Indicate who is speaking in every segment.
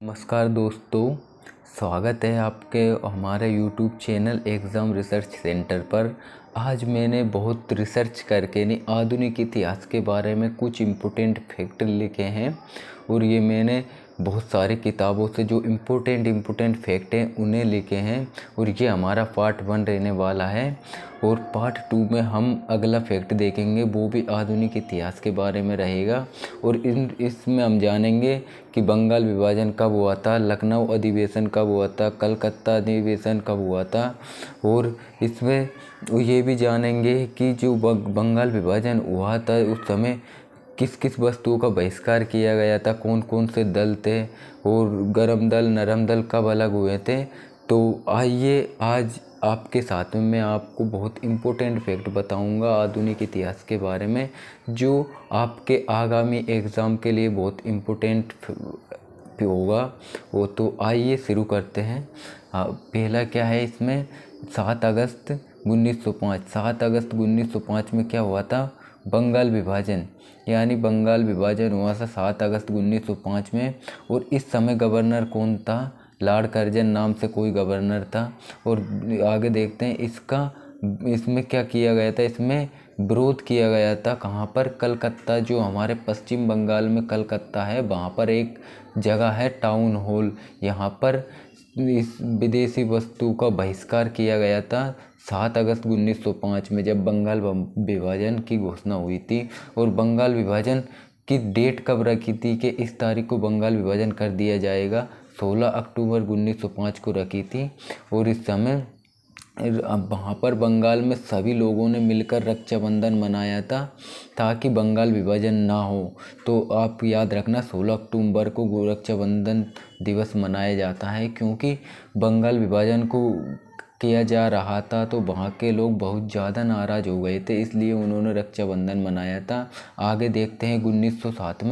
Speaker 1: नमस्कार दोस्तों, स्वागत है आपके हमारे YouTube channel exam research centre पर। आज मैंने बहुत रिसर्च करके आधुनिक इतिहास के बारे में कुछ इम्पोर्टेंट फैक्ट लिखे हैं और ये मैंने बहुत सारी किताबों से जो इम्पोर्टेंट फैक्ट हैं उन्हें लिखे हैं और ये हमारा पार्ट 1 रहने वाला है। और पार्ट 2 में हम अगला फैक्ट देखेंगे, वो भी आधुनिक इतिहास के बारे में रहेगा। और इसमें हम जानेंगे कि बंगाल विभाजन कब हुआ था, लखनऊ अधिवेशन कब हुआ था, कलकत्ता अधिवेशन कब हुआ था। और इसमें ये भी जानेंगे कि जो बंगाल विभाजन हुआ था उस समय किस किस वस्तुओं का बहिष्कार किया गया था, कौन कौन से दल थे और गर्म दल नरम दल कब अलग हुए थे। तो आइए आज आपके साथ में मैं आपको बहुत इम्पोर्टेंट फैक्ट बताऊंगा आधुनिक इतिहास के बारे में, जो आपके आगामी एग्ज़ाम के लिए बहुत इम्पोर्टेंट होगा। वो तो आइए शुरू करते हैं। पहला क्या है इसमें, 7 अगस्त 1905। 7 अगस्त 1905 में क्या हुआ था, बंगाल विभाजन, यानी बंगाल विभाजन हुआ था 7 अगस्त 1905 में। और इस समय गवर्नर कौन था, लॉर्ड कर्जन नाम से कोई गवर्नर था। और आगे देखते हैं इसमें क्या किया गया था, इसमें विरोध किया गया था कहाँ पर, कलकत्ता, जो हमारे पश्चिम बंगाल में कलकत्ता है वहाँ पर एक जगह है टाउन हॉल, यहाँ पर इस विदेशी वस्तु का बहिष्कार किया गया था 7 अगस्त 1905 में, जब बंगाल विभाजन की घोषणा हुई थी। और बंगाल विभाजन की डेट कब रखी थी कि इस तारीख को बंगाल विभाजन कर दिया जाएगा, 16 अक्टूबर 1905 को रखी थी। और इस समय वहाँ पर बंगाल में सभी लोगों ने मिलकर रक्षाबंधन मनाया था ताकि बंगाल विभाजन ना हो। तो आप याद रखना 16 अक्टूबर को रक्षाबंधन दिवस मनाया जाता है, क्योंकि बंगाल विभाजन को किया जा रहा था तो वहाँ के लोग बहुत ज़्यादा नाराज़ हो गए थे, इसलिए उन्होंने रक्षाबंधन मनाया था। आगे देखते हैं 1907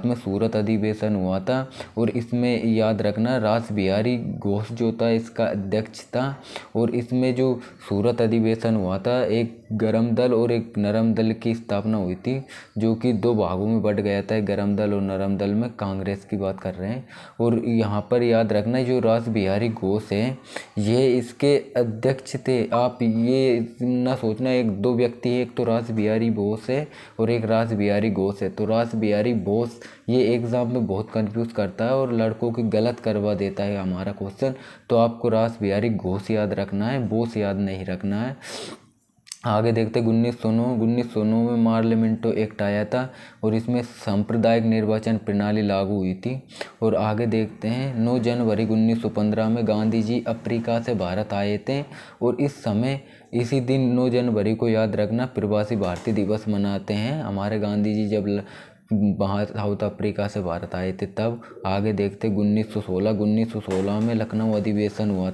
Speaker 1: में सूरत अधिवेशन हुआ था और इसमें याद रखना रास बिहारी घोष जो था इसका अध्यक्ष था। और इसमें जो सूरत अधिवेशन हुआ था, एक गर्म दल और एक नरम दल की स्थापना हुई थी, जो कि 2 भागों में बट गया था, गर्म दल और नरम दल में। कांग्रेस की बात कर रहे हैं। और यहाँ पर याद रखना जो रास बिहारी घोष है ये इसके अध्यक्ष थे। आप ये ना सोचना एक दो व्यक्ति है, एक तो रास बिहारी बोस है और एक रास बिहारी घोष है। तो रास बिहारी बोस ये एग्ज़ाम में बहुत कंफ्यूज करता है और लड़कों की गलत करवा देता है हमारा क्वेश्चन। तो आपको रास बिहारी घोष याद रखना है, बोस याद नहीं रखना है। आगे देखते 1909 में पार्लियामेंटो एक्ट आया था और इसमें सांप्रदायिक निर्वाचन प्रणाली लागू हुई थी। और आगे देखते हैं 9 जनवरी 1915 में गांधी जी अफ्रीका से भारत आए थे। और इस समय इसी दिन 9 जनवरी को याद रखना प्रवासी भारतीय दिवस मनाते हैं। हमारे गांधी जी जब वहाँ साउथ अफ्रीका से भारत आए थे तब। आगे देखते 1916 में लखनऊ अधिवेशन हुआ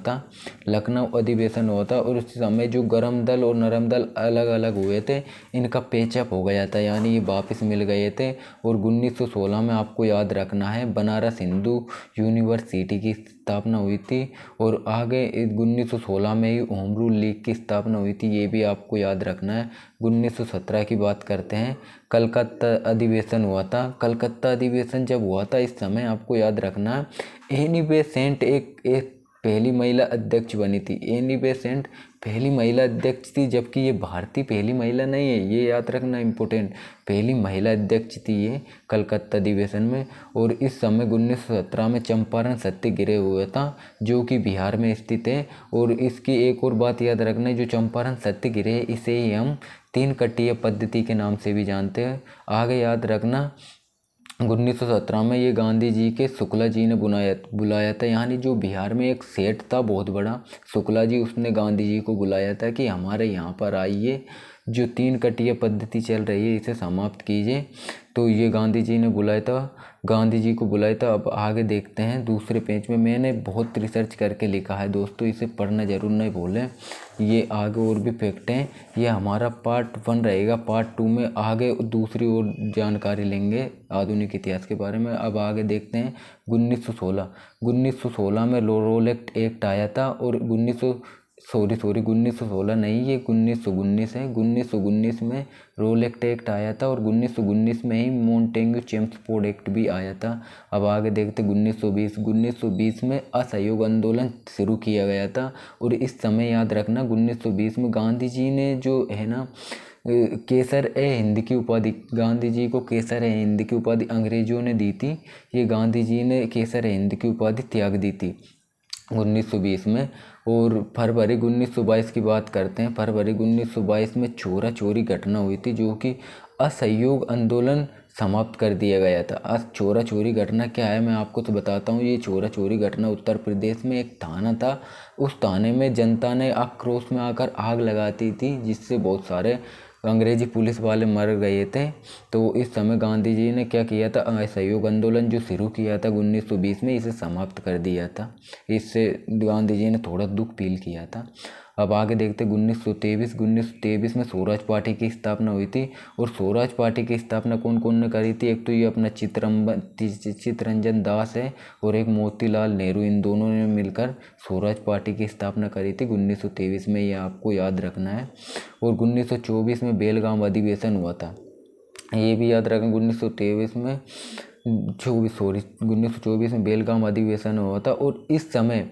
Speaker 1: था। और उस समय जो गर्म दल और नरम दल अलग अलग हुए थे, इनका पेचअप हो गया था, यानी ये वापस मिल गए थे। और 1916 में आपको याद रखना है बनारस हिंदू यूनिवर्सिटी की स्थापना हुई थी। और आगे 1916 में ही होम रूल लीग की स्थापना हुई थी, ये भी आपको याद रखना है। 1917 की बात करते हैं, कलकत्ता अधिवेशन हुआ था। कलकत्ता अधिवेशन जब हुआ था इस समय आपको याद रखना एनी बेसेंट एक पहली महिला अध्यक्ष बनी थी। एनी बेसेंट पहली महिला अध्यक्ष थी, जबकि ये भारतीय पहली महिला नहीं है, ये याद रखना इम्पोर्टेंट। पहली महिला अध्यक्ष थी ये कलकत्ता अधिवेशन में। और इस समय 1917 में चंपारण सत्याग्रह हुआ था, जो कि बिहार में स्थित है। और इसकी एक और बात याद रखना है, जो चंपारण सत्याग्रह इसे ही हम 3 कटीय पद्धति के नाम से भी जानते हैं। आगे याद रखना 1917 में ये गांधी जी के शुक्ला जी ने बुलाया था, यानी जो बिहार में एक सेठ था बहुत बड़ा शुक्ला जी, उसने गांधी जी को बुलाया था कि हमारे यहाँ पर आइए, जो 3 कटीय पद्धति चल रही है इसे समाप्त कीजिए। तो ये गांधी जी को बुलाया था। अब आगे देखते हैं दूसरे पेज में, मैंने बहुत रिसर्च करके लिखा है दोस्तों, इसे पढ़ना जरूर नहीं भूलें। ये आगे और भी फैक्ट हैं, ये हमारा पार्ट 1 रहेगा। पार्ट 2 में आगे दूसरी और जानकारी लेंगे आधुनिक इतिहास के बारे में। अब आगे देखते हैं 1916 में रोल एक्ट आया था। और 1916 नहीं, ये 1919 है। 1919 में रोलेक्ट एक्ट आया था और 1919 में ही मोंटेग्यू चेम्सफोर्ड एक्ट भी आया था। अब आगे देखते 1920 में असहयोग आंदोलन शुरू किया गया था। और इस समय याद रखना 1920 में गांधी जी ने जो है ना केसर ए हिंद की उपाधि, गांधी जी को केसर ए हिंद की उपाधि अंग्रेजों ने दी थी। ये गांधी जी ने केसर ए हिंद की उपाधि त्याग दी थी 1920 में। और फरवरी 1922 की बात करते हैं। फरवरी 1922 में चोरा चोरी घटना हुई थी जो कि असहयोग आंदोलन समाप्त कर दिया गया था। चोरा चोरी घटना क्या है मैं आपको तो बताता हूँ। ये चोरा चोरी घटना उत्तर प्रदेश में एक थाना था। उस थाने में जनता ने आक्रोश में आकर आग लगाती थी, जिससे बहुत सारे अंग्रेजी पुलिस वाले मर गए थे। तो इस समय गांधी जी ने क्या किया था, असहयोग आंदोलन जो शुरू किया था 1920 में, इसे समाप्त कर दिया था। इससे गांधी जी ने थोड़ा दुख फील किया था। अब आगे देखते 1923 में स्वराज पार्टी की स्थापना हुई थी। और स्वराज पार्टी की स्थापना कौन कौन ने करी थी, एक तो ये अपना चित्तरंजन दास है और एक मोतीलाल नेहरू, इन दोनों ने मिलकर स्वराज पार्टी की स्थापना करी थी 1923 में, ये आपको याद रखना है। और 1924 में बेलगाम अधिवेशन हुआ था, ये भी याद रखें। 1924 में बेलगाम अधिवेशन हुआ था। और इस समय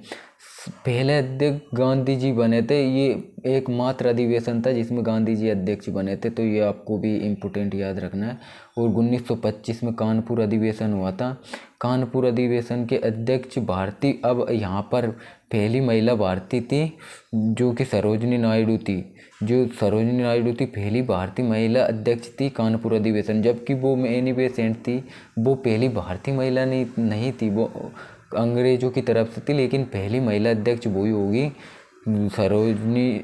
Speaker 1: पहले अध्यक्ष गांधी जी बने थे। ये एकमात्र अधिवेशन था जिसमें गांधी जी अध्यक्ष बने थे, तो ये आपको भी इम्पोर्टेंट याद रखना है। और 1925 में कानपुर अधिवेशन हुआ था। कानपुर अधिवेशन के अध्यक्ष भारती, अब यहाँ पर पहली महिला भारतीय थी जो कि सरोजिनी नायडू थी। सरोजिनी नायडू थी पहली भारतीय महिला अध्यक्ष थी कानपुर अधिवेशन, जबकि वो एनी बेसेंट थी। वो पहली भारतीय महिला नहीं थी, वो अंग्रेजों की तरफ से थी, लेकिन पहली महिला अध्यक्ष वही होगी सरोजिनी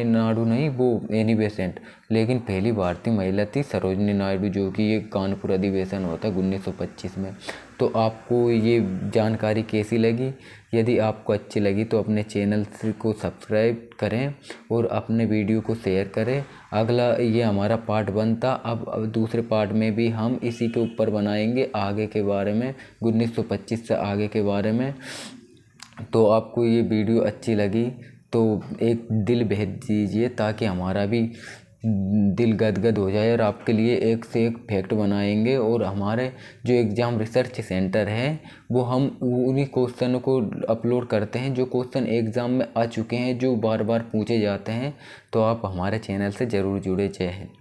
Speaker 1: नायडू नहीं, वो एनी बेसेंट। लेकिन पहली भारतीय महिला थी सरोजिनी नायडू, जो कि ये कानपुर अधिवेशन होता है 1925 में। तो आपको ये जानकारी कैसी लगी? यदि आपको अच्छी लगी तो अपने चैनल को सब्सक्राइब करें और अपने वीडियो को शेयर करें। अगला ये हमारा पार्ट 1 था। अब दूसरे पार्ट में भी हम इसी के ऊपर बनाएंगे आगे के बारे में, 1925 से आगे के बारे में। तो आपको ये वीडियो अच्छी लगी तो एक दिल भेज दीजिए, ताकि हमारा भी दिल गदगद हो जाए और आपके लिए एक से एक फैक्ट बनाएंगे। और हमारे जो एग्ज़ाम रिसर्च सेंटर है वो हम उन्हीं क्वेश्चनों को अपलोड करते हैं जो क्वेश्चन एग्ज़ाम में आ चुके हैं, जो बार बार पूछे जाते हैं। तो आप हमारे चैनल से ज़रूर जुड़े। जय हिंद।